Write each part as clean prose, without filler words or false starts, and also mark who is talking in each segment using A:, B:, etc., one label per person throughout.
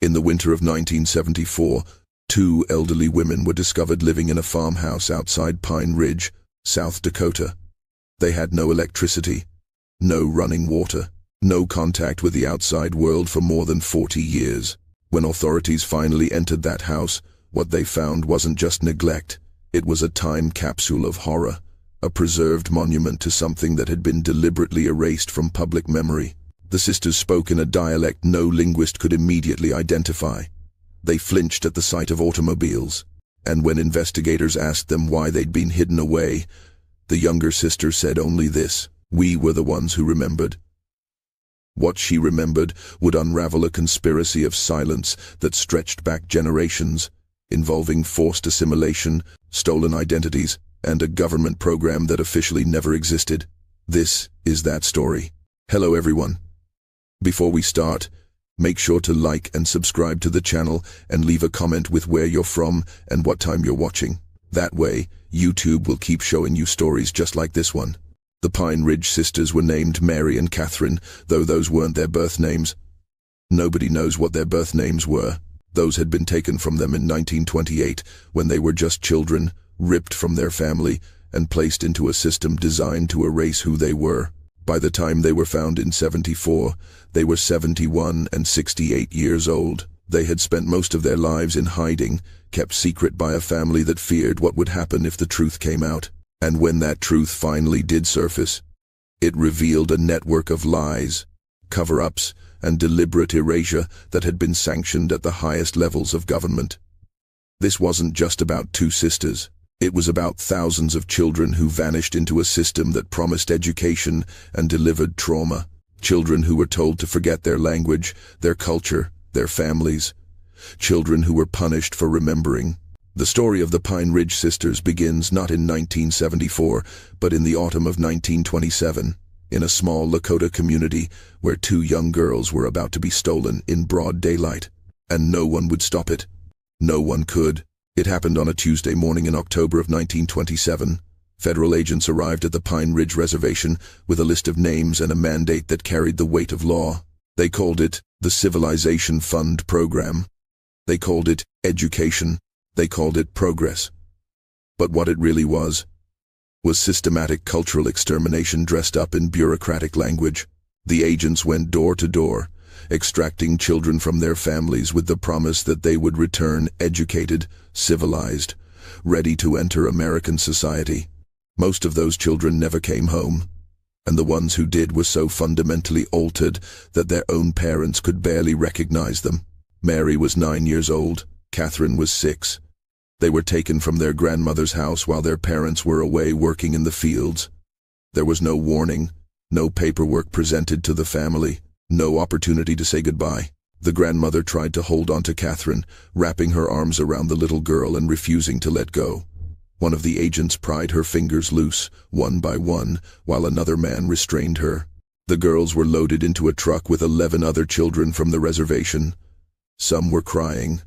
A: In the winter of 1974, two elderly women were discovered living in a farmhouse outside Pine Ridge, South Dakota. They had no electricity, no running water, no contact with the outside world for more than 40 years. When authorities finally entered that house, what they found wasn't just neglect. It was a time capsule of horror, a preserved monument to something that had been deliberately erased from public memory. The sisters spoke in a dialect no linguist could immediately identify. They flinched at the sight of automobiles, and when investigators asked them why they'd been hidden away, the younger sister said only this: "We were the ones who remembered." What she remembered would unravel a conspiracy of silence that stretched back generations, involving forced assimilation, stolen identities, and a government program that officially never existed. This is that story. Hello everyone. Before we start, make sure to like and subscribe to the channel and leave a comment with where you're from and what time you're watching. That way, YouTube will keep showing you stories just like this one. The Pine Ridge sisters were named Mary and Catherine, though those weren't their birth names. Nobody knows what their birth names were. Those had been taken from them in 1928, when they were just children, ripped from their family, and placed into a system designed to erase who they were. By the time they were found in 74, they were 71 and 68 years old. They had spent most of their lives in hiding, kept secret by a family that feared what would happen if the truth came out. And when that truth finally did surface, it revealed a network of lies, cover-ups, and deliberate erasure that had been sanctioned at the highest levels of government. This wasn't just about two sisters. It was about thousands of children who vanished into a system that promised education and delivered trauma. Children who were told to forget their language, their culture, their families. Children who were punished for remembering. The story of the Pine Ridge sisters begins not in 1974, but in the autumn of 1927, in a small Lakota community where two young girls were about to be stolen in broad daylight. And no one would stop it. No one could. It happened on a Tuesday morning in October of 1927. Federal agents arrived at the Pine Ridge Reservation with a list of names and a mandate that carried the weight of law. They called it the Civilization Fund Program. They called it education. They called it progress. But what it really was systematic cultural extermination dressed up in bureaucratic language. The agents went door to door, extracting children from their families with the promise that they would return educated, civilized, ready to enter American society. Most of those children never came home, and the ones who did were so fundamentally altered that their own parents could barely recognize them. Mary was 9 years old. Catherine was 6. They were taken from their grandmother's house while their parents were away working in the fields. There was no warning, no paperwork presented to the family, no opportunity to say goodbye. The grandmother tried to hold on to Catherine, wrapping her arms around the little girl and refusing to let go. One of the agents pried her fingers loose, one by one, while another man restrained her. The girls were loaded into a truck with 11 other children from the reservation. Some were crying.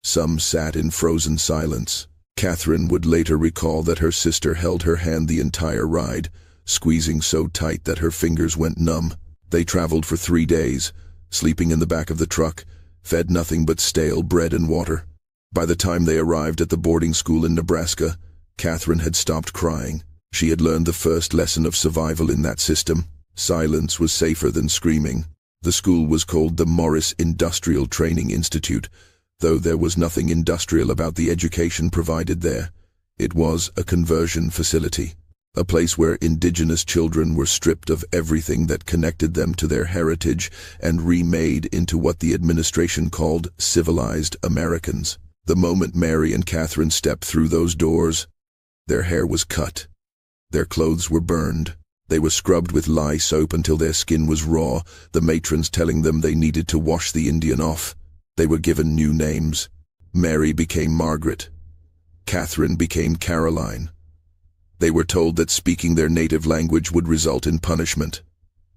A: Some sat in frozen silence. Catherine would later recall that her sister held her hand the entire ride, squeezing so tight that her fingers went numb. They traveled for 3 days, sleeping in the back of the truck, fed nothing but stale bread and water. By the time they arrived at the boarding school in Nebraska, Catherine had stopped crying. She had learned the first lesson of survival in that system. Silence was safer than screaming. The school was called the Morris Industrial Training Institute, though there was nothing industrial about the education provided there. It was a conversion facility, a place where indigenous children were stripped of everything that connected them to their heritage and remade into what the administration called civilized Americans. The moment Mary and Catherine stepped through those doors, their hair was cut. Their clothes were burned. They were scrubbed with lye soap until their skin was raw, the matrons telling them they needed to wash the Indian off. They were given new names. Mary became Margaret. Catherine became Caroline. They were told that speaking their native language would result in punishment,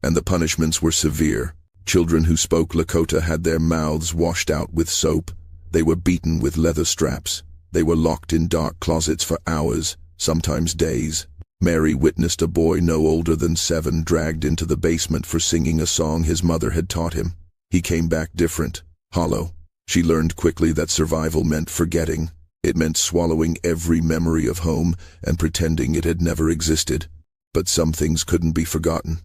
A: and the punishments were severe. Children who spoke Lakota had their mouths washed out with soap. They were beaten with leather straps. They were locked in dark closets for hours, sometimes days. Mary witnessed a boy no older than 7 dragged into the basement for singing a song his mother had taught him. He came back different, hollow, She learned quickly that survival meant forgetting. It meant swallowing every memory of home and pretending it had never existed. But some things couldn't be forgotten.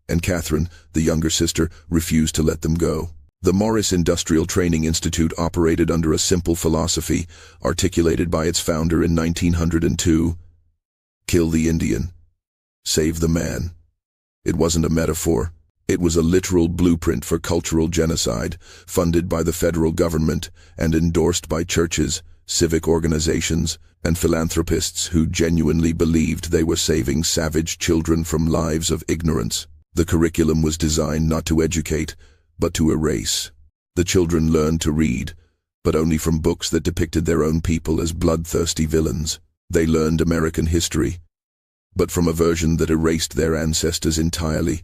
A: And Catherine, the younger sister, refused to let them go. The Morris Industrial Training Institute operated under a simple philosophy, articulated by its founder in 1902. Kill the Indian. Save the man. It wasn't a metaphor. It was a literal blueprint for cultural genocide, funded by the federal government and endorsed by churches, civic organizations, and philanthropists who genuinely believed they were saving savage children from lives of ignorance. The curriculum was designed not to educate, but to erase. The children learned to read, but only from books that depicted their own people as bloodthirsty villains. They learned American history, but from a version that erased their ancestors entirely,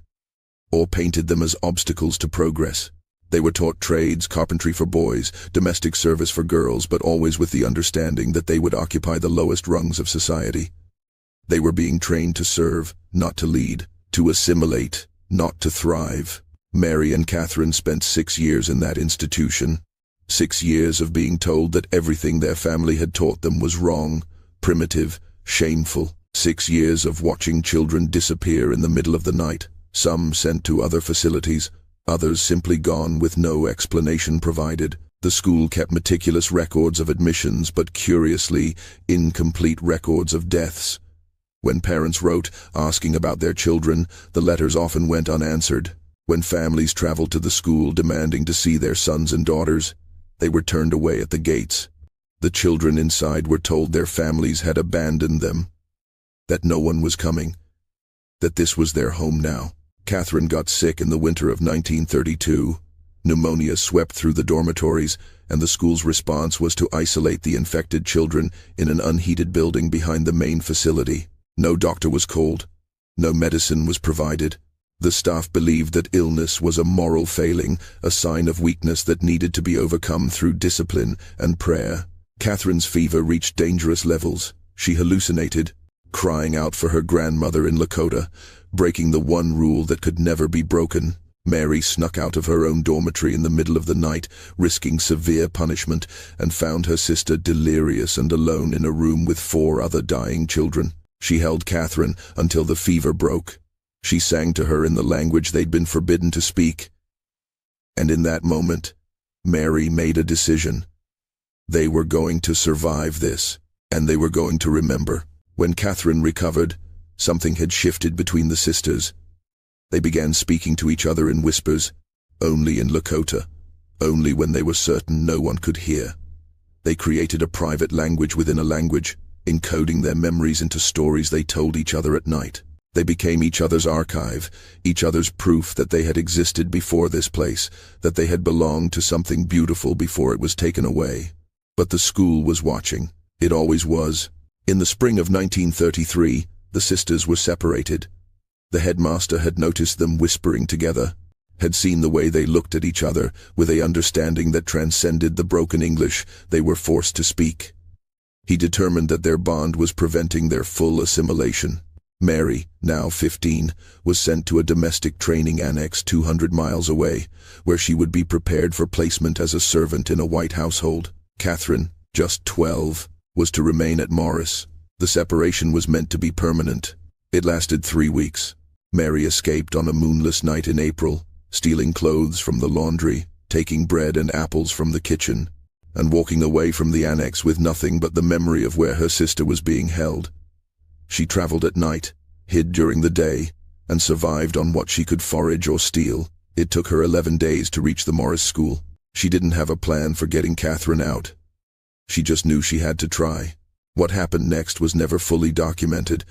A: or painted them as obstacles to progress. They were taught trades, carpentry for boys, domestic service for girls, but always with the understanding that they would occupy the lowest rungs of society. They were being trained to serve, not to lead, to assimilate, not to thrive. Mary and Catherine spent 6 years in that institution. 6 years of being told that everything their family had taught them was wrong, primitive, shameful. 6 years of watching children disappear in the middle of the night, some sent to other facilities, others simply gone with no explanation provided. The school kept meticulous records of admissions, but curiously, incomplete records of deaths. When parents wrote, asking about their children, the letters often went unanswered. When families traveled to the school demanding to see their sons and daughters, they were turned away at the gates. The children inside were told their families had abandoned them, that no one was coming, that this was their home now. Catherine got sick in the winter of 1932. Pneumonia swept through the dormitories, and the school's response was to isolate the infected children in an unheated building behind the main facility. No doctor was called. No medicine was provided. The staff believed that illness was a moral failing, a sign of weakness that needed to be overcome through discipline and prayer. Catherine's fever reached dangerous levels. She hallucinated, crying out for her grandmother in Lakota, breaking the one rule that could never be broken. Mary snuck out of her own dormitory in the middle of the night, risking severe punishment, and found her sister delirious and alone in a room with 4 other dying children. She held Catherine until the fever broke. She sang to her in the language they'd been forbidden to speak. And in that moment, Mary made a decision. They were going to survive this, and they were going to remember. When Catherine recovered, something had shifted between the sisters. They began speaking to each other in whispers, only in Lakota, only when they were certain no one could hear. They created a private language within a language, encoding their memories into stories they told each other at night. They became each other's archive, each other's proof that they had existed before this place, that they had belonged to something beautiful before it was taken away. But the school was watching. It always was. In the spring of 1933, the sisters were separated. The headmaster had noticed them whispering together, had seen the way they looked at each other with an understanding that transcended the broken English they were forced to speak. He determined that their bond was preventing their full assimilation. Mary, now 15, was sent to a domestic training annex 200 miles away, where she would be prepared for placement as a servant in a white household. Catherine, just 12, was to remain at Morris. The separation was meant to be permanent. It lasted 3 weeks. Mary escaped on a moonless night in April, stealing clothes from the laundry, taking bread and apples from the kitchen, and walking away from the annex with nothing but the memory of where her sister was being held. She traveled at night, hid during the day, and survived on what she could forage or steal. It took her 11 days to reach the Morris school. She didn't have a plan for getting Catherine out. She just knew she had to try. What happened next was never fully documented,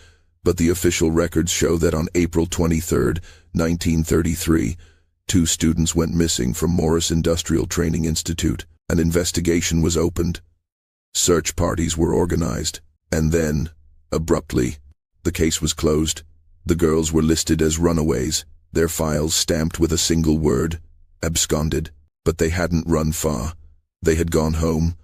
A: but the official records show that on April 23, 1933, 2 students went missing from Morris Industrial Training Institute. An investigation was opened. Search parties were organized, and then, abruptly, the case was closed. The girls were listed as runaways, their files stamped with a single word, absconded. But they hadn't run far. They had gone home,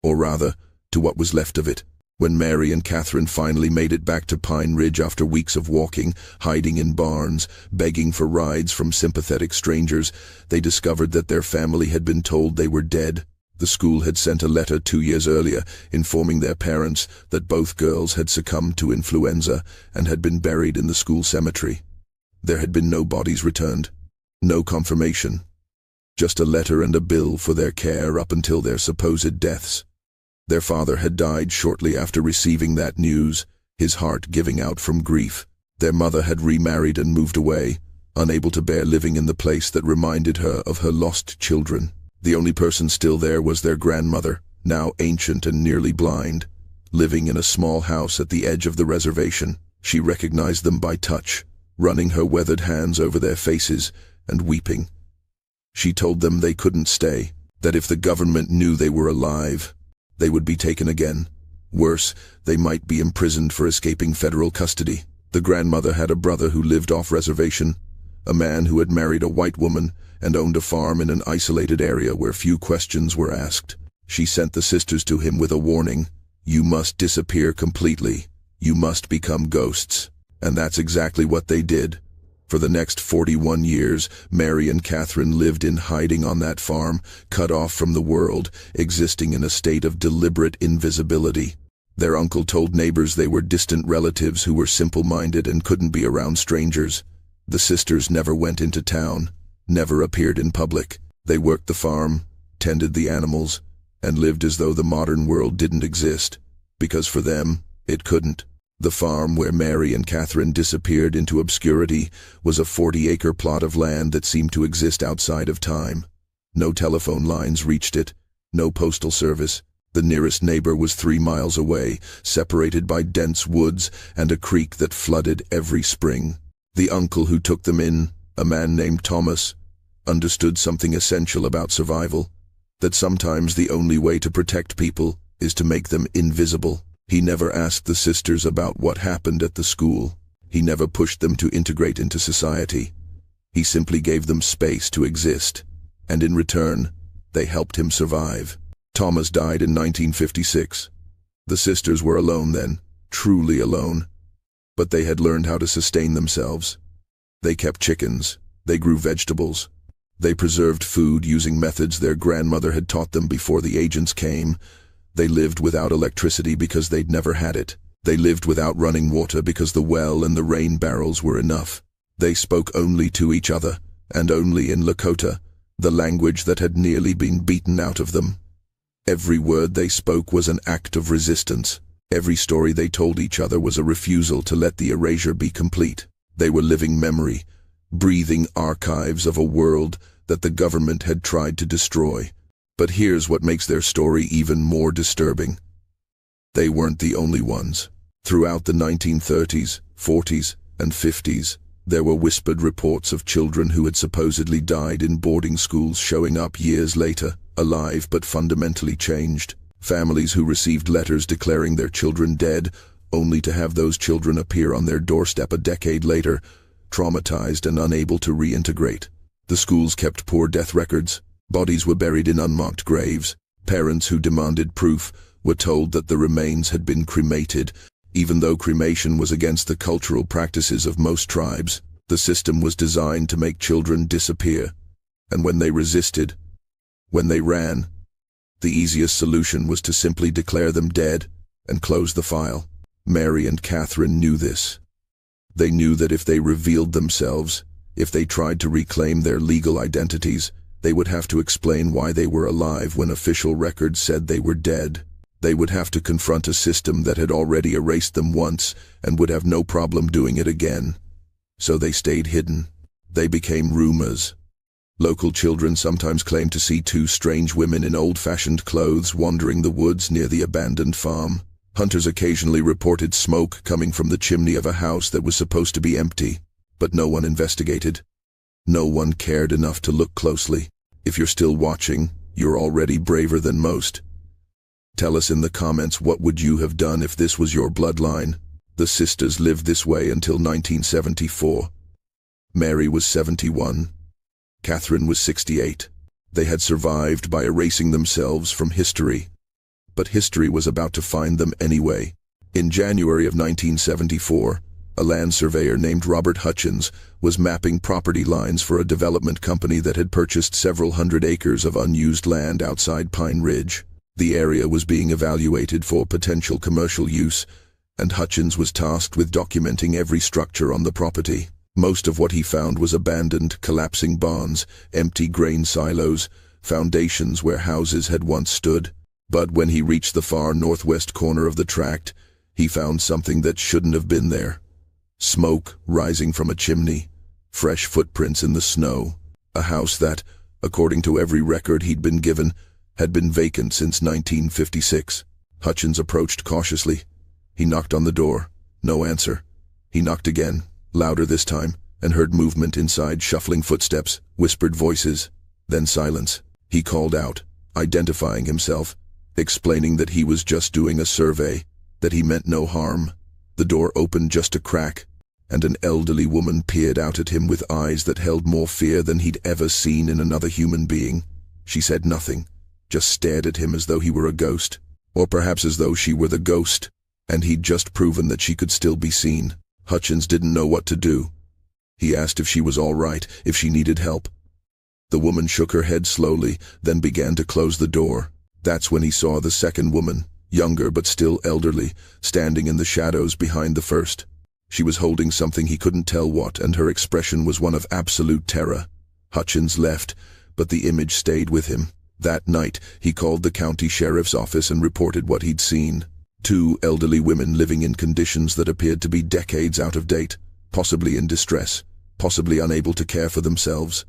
A: or rather, to what was left of it. When Mary and Catherine finally made it back to Pine Ridge after weeks of walking, hiding in barns, begging for rides from sympathetic strangers, they discovered that their family had been told they were dead. The school had sent a letter 2 years earlier informing their parents that both girls had succumbed to influenza and had been buried in the school cemetery. There had been no bodies returned, no confirmation, just a letter and a bill for their care up until their supposed deaths. Their father had died shortly after receiving that news, his heart giving out from grief. Their mother had remarried and moved away, unable to bear living in the place that reminded her of her lost children. The only person still there was their grandmother, now ancient and nearly blind, living in a small house at the edge of the reservation. She recognized them by touch, running her weathered hands over their faces and weeping. She told them they couldn't stay, that if the government knew they were alive, they would be taken again. Worse, they might be imprisoned for escaping federal custody. The grandmother had a brother who lived off-reservation, a man who had married a white woman and owned a farm in an isolated area where few questions were asked. She sent the sisters to him with a warning: "You must disappear completely. You must become ghosts." And that's exactly what they did. For the next 41 years, Mary and Catherine lived in hiding on that farm, cut off from the world, existing in a state of deliberate invisibility. Their uncle told neighbors they were distant relatives who were simple-minded and couldn't be around strangers. The sisters never went into town, never appeared in public. They worked the farm, tended the animals, and lived as though the modern world didn't exist, because for them, it couldn't. The farm where Mary and Catherine disappeared into obscurity was a 40-acre plot of land that seemed to exist outside of time. No telephone lines reached it, no postal service. The nearest neighbor was 3 miles away, separated by dense woods and a creek that flooded every spring. The uncle who took them in, a man named Thomas, understood something essential about survival, that sometimes the only way to protect people is to make them invisible. He never asked the sisters about what happened at the school. He never pushed them to integrate into society. He simply gave them space to exist, and in return, they helped him survive. Thomas died in 1956. The sisters were alone then, truly alone. But they had learned how to sustain themselves. They kept chickens, they grew vegetables, they preserved food using methods their grandmother had taught them before the agents came. They lived without electricity because they'd never had it. They lived without running water because the well and the rain barrels were enough. They spoke only to each other, and only in Lakota, the language that had nearly been beaten out of them. Every word they spoke was an act of resistance. Every story they told each other was a refusal to let the erasure be complete. They were living memory, breathing archives of a world that the government had tried to destroy. But here's what makes their story even more disturbing. They weren't the only ones. Throughout the 1930s, 40s, and 50s, there were whispered reports of children who had supposedly died in boarding schools showing up years later, alive but fundamentally changed. Families who received letters declaring their children dead, only to have those children appear on their doorstep a decade later, traumatized and unable to reintegrate. The schools kept poor death records. Bodies were buried in unmarked graves. Parents who demanded proof were told that the remains had been cremated, even though cremation was against the cultural practices of most tribes. The system was designed to make children disappear, and when they resisted, when they ran, the easiest solution was to simply declare them dead and close the file. Mary and Catherine knew this. They knew that if they revealed themselves, if they tried to reclaim their legal identities, they would have to explain why they were alive when official records said they were dead. They would have to confront a system that had already erased them once and would have no problem doing it again. So they stayed hidden. They became rumors. Local children sometimes claimed to see 2 strange women in old-fashioned clothes wandering the woods near the abandoned farm. Hunters occasionally reported smoke coming from the chimney of a house that was supposed to be empty, but no one investigated. No one cared enough to look closely. If you're still watching, you're already braver than most. Tell us in the comments what would you have done if this was your bloodline. The sisters lived this way until 1974. Mary was 71. Catherine was 68. They had survived by erasing themselves from history. But history was about to find them anyway. In January of 1974, A land surveyor named Robert Hutchins was mapping property lines for a development company that had purchased several hundred acres of unused land outside Pine Ridge. The area was being evaluated for potential commercial use, and Hutchins was tasked with documenting every structure on the property. Most of what he found was abandoned, collapsing barns, empty grain silos, foundations where houses had once stood. But when he reached the far northwest corner of the tract, he found something that shouldn't have been there. Smoke rising from a chimney, fresh footprints in the snow, a house that, according to every record he'd been given, had been vacant since 1956. Hutchins approached cautiously. He knocked on the door. No answer. He knocked again, louder this time, and heard movement inside, shuffling footsteps, whispered voices, then silence. He called out, identifying himself, explaining that he was just doing a survey, that he meant no harm. The door opened just a crack, and an elderly woman peered out at him with eyes that held more fear than he'd ever seen in another human being. She said nothing, just stared at him as though he were a ghost, or perhaps as though she were the ghost, and he'd just proven that she could still be seen. Hutchins didn't know what to do. He asked if she was all right, if she needed help. The woman shook her head slowly, then began to close the door. That's when he saw the second woman, younger but still elderly, standing in the shadows behind the first. She was holding something he couldn't tell what, and her expression was one of absolute terror. Hutchins left, but the image stayed with him. That night, he called the county sheriff's office and reported what he'd seen. 2 elderly women living in conditions that appeared to be decades out of date, possibly in distress, possibly unable to care for themselves.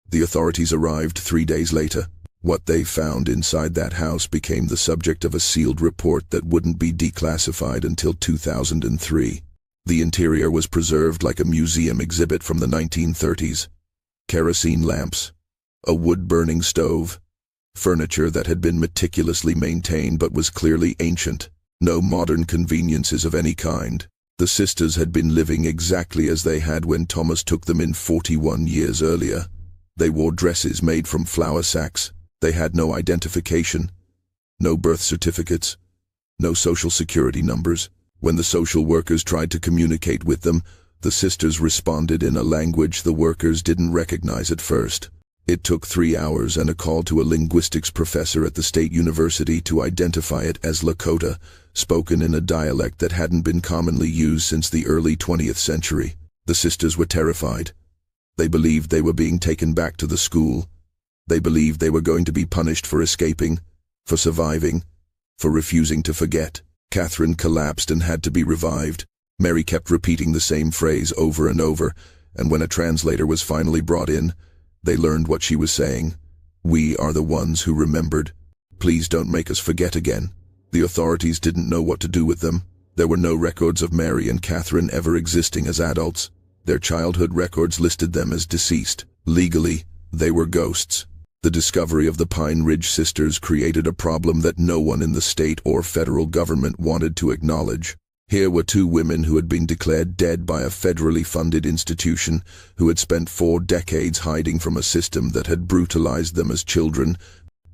A: The authorities arrived 3 days later. What they found inside that house became the subject of a sealed report that wouldn't be declassified until 2003. The interior was preserved like a museum exhibit from the 1930s. Kerosene lamps, a wood-burning stove, furniture that had been meticulously maintained but was clearly ancient. No modern conveniences of any kind. The sisters had been living exactly as they had when Thomas took them in 41 years earlier. They wore dresses made from flour sacks. They had no identification, no birth certificates, no social security numbers. When the social workers tried to communicate with them, the sisters responded in a language the workers didn't recognize at first. It took 3 hours and a call to a linguistics professor at the state university to identify it as Lakota, spoken in a dialect that hadn't been commonly used since the early 20th century. The sisters were terrified. They believed they were being taken back to the school. They believed they were going to be punished for escaping, for surviving, for refusing to forget. Catherine collapsed and had to be revived. Mary kept repeating the same phrase over and over, and when a translator was finally brought in, they learned what she was saying. We are the ones who remembered. Please don't make us forget again. The authorities didn't know what to do with them. There were no records of Mary and Catherine ever existing as adults. Their childhood records listed them as deceased. Legally, they were ghosts. The discovery of the Pine Ridge sisters created a problem that no one in the state or federal government wanted to acknowledge. Here were 2 women who had been declared dead by a federally funded institution, who had spent 4 decades hiding from a system that had brutalized them as children,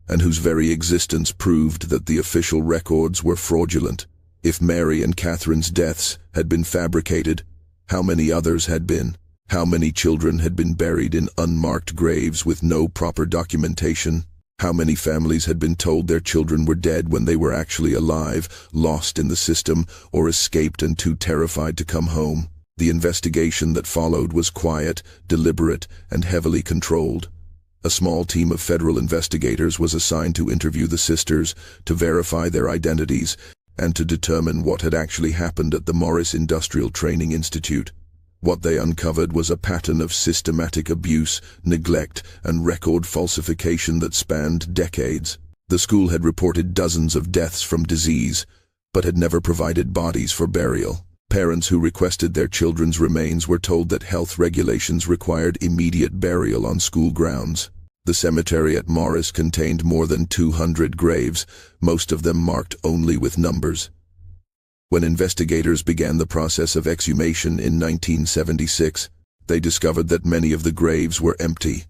A: and whose very existence proved that the official records were fraudulent. If Mary and Catherine's deaths had been fabricated, how many others had been? How many children had been buried in unmarked graves with no proper documentation? How many families had been told their children were dead when they were actually alive, lost in the system, or escaped and too terrified to come home? The investigation that followed was quiet, deliberate, and heavily controlled. A small team of federal investigators was assigned to interview the sisters, to verify their identities, and to determine what had actually happened at the Morris Industrial Training Institute. What they uncovered was a pattern of systematic abuse, neglect, and record falsification that spanned decades. The school had reported dozens of deaths from disease, but had never provided bodies for burial. Parents who requested their children's remains were told that health regulations required immediate burial on school grounds. The cemetery at Morris contained more than 200 graves, most of them marked only with numbers. When investigators began the process of exhumation in 1976, they discovered that many of the graves were empty.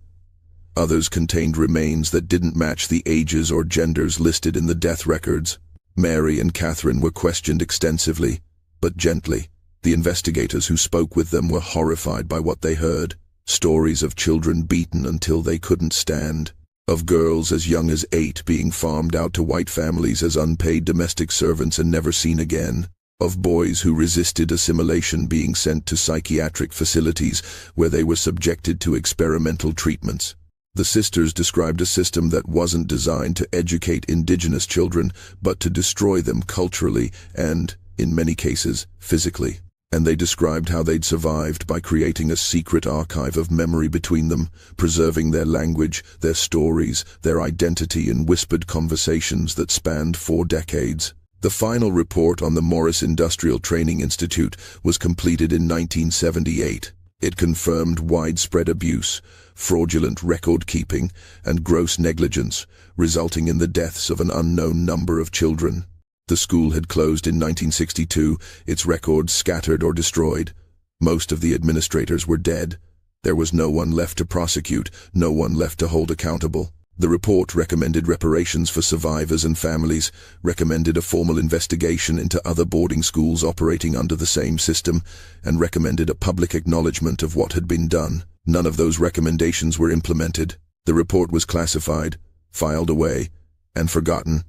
A: Others contained remains that didn't match the ages or genders listed in the death records. Mary and Catherine were questioned extensively, but gently. The investigators who spoke with them were horrified by what they heard. Stories of children beaten until they couldn't stand, of girls as young as 8 being farmed out to white families as unpaid domestic servants and never seen again, of boys who resisted assimilation being sent to psychiatric facilities where they were subjected to experimental treatments. The sisters described a system that wasn't designed to educate indigenous children, but to destroy them culturally and, in many cases, physically. And they described how they'd survived by creating a secret archive of memory between them, preserving their language, their stories, their identity in whispered conversations that spanned 4 decades. The final report on the Morris Industrial Training Institute was completed in 1978. It confirmed widespread abuse, fraudulent record-keeping, and gross negligence, resulting in the deaths of an unknown number of children. The school had closed in 1962, its records scattered or destroyed. Most of the administrators were dead. There was no one left to prosecute, no one left to hold accountable. The report recommended reparations for survivors and families, recommended a formal investigation into other boarding schools operating under the same system, and recommended a public acknowledgement of what had been done. None of those recommendations were implemented. The report was classified, filed away, and forgotten.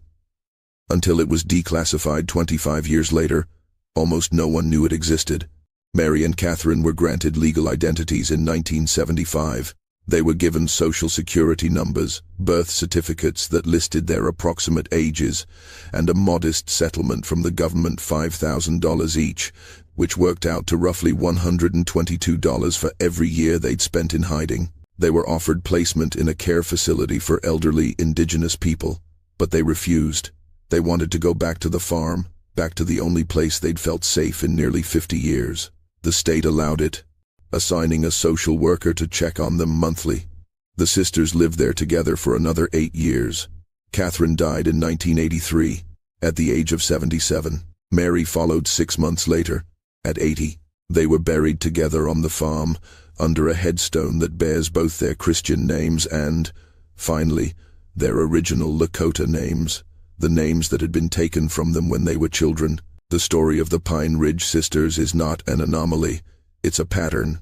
A: Until it was declassified 25 years later, almost no one knew it existed. Mary and Catherine were granted legal identities in 1975. They were given social security numbers, birth certificates that listed their approximate ages, and a modest settlement from the government $5,000 each, which worked out to roughly $122 for every year they'd spent in hiding. They were offered placement in a care facility for elderly indigenous people, but they refused. They wanted to go back to the farm, back to the only place they'd felt safe in nearly 50 years. The state allowed it, assigning a social worker to check on them monthly. The sisters lived there together for another 8 years. Catherine died in 1983, at the age of 77. Mary followed 6 months later, at 80. They were buried together on the farm, under a headstone that bears both their Christian names and, finally, their original Lakota names, the names that had been taken from them when they were children. The story of the Pine Ridge sisters is not an anomaly, it's a pattern.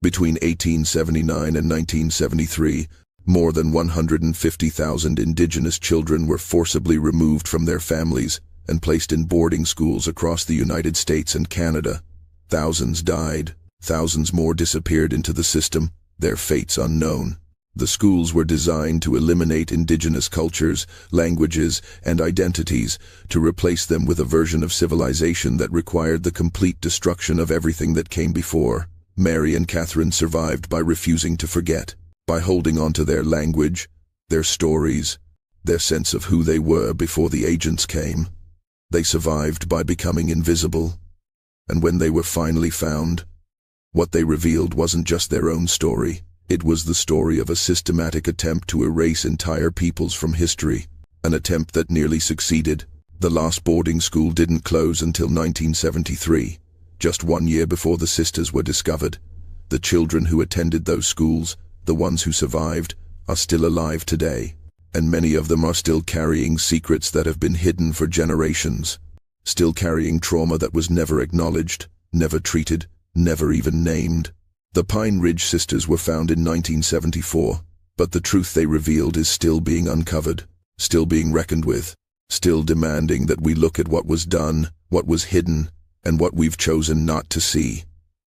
A: Between 1879 and 1973, more than 150,000 indigenous children were forcibly removed from their families and placed in boarding schools across the United States and Canada. Thousands died, thousands more disappeared into the system, their fates unknown. The schools were designed to eliminate indigenous cultures, languages, and identities, to replace them with a version of civilization that required the complete destruction of everything that came before. Mary and Catherine survived by refusing to forget, by holding on to their language, their stories, their sense of who they were before the agents came. They survived by becoming invisible. And when they were finally found, what they revealed wasn't just their own story. It was the story of a systematic attempt to erase entire peoples from history, an attempt that nearly succeeded. The last boarding school didn't close until 1973. Just 1 year before the sisters were discovered. The children who attended those schools, the ones who survived, are still alive today, and many of them are still carrying secrets that have been hidden for generations, still carrying trauma that was never acknowledged, never treated, never even named. The Pine Ridge sisters were found in 1974, but the truth they revealed is still being uncovered, still being reckoned with, still demanding that we look at what was done, what was hidden, and what we've chosen not to see.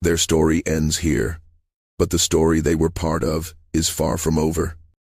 A: Their story ends here, but the story they were part of is far from over.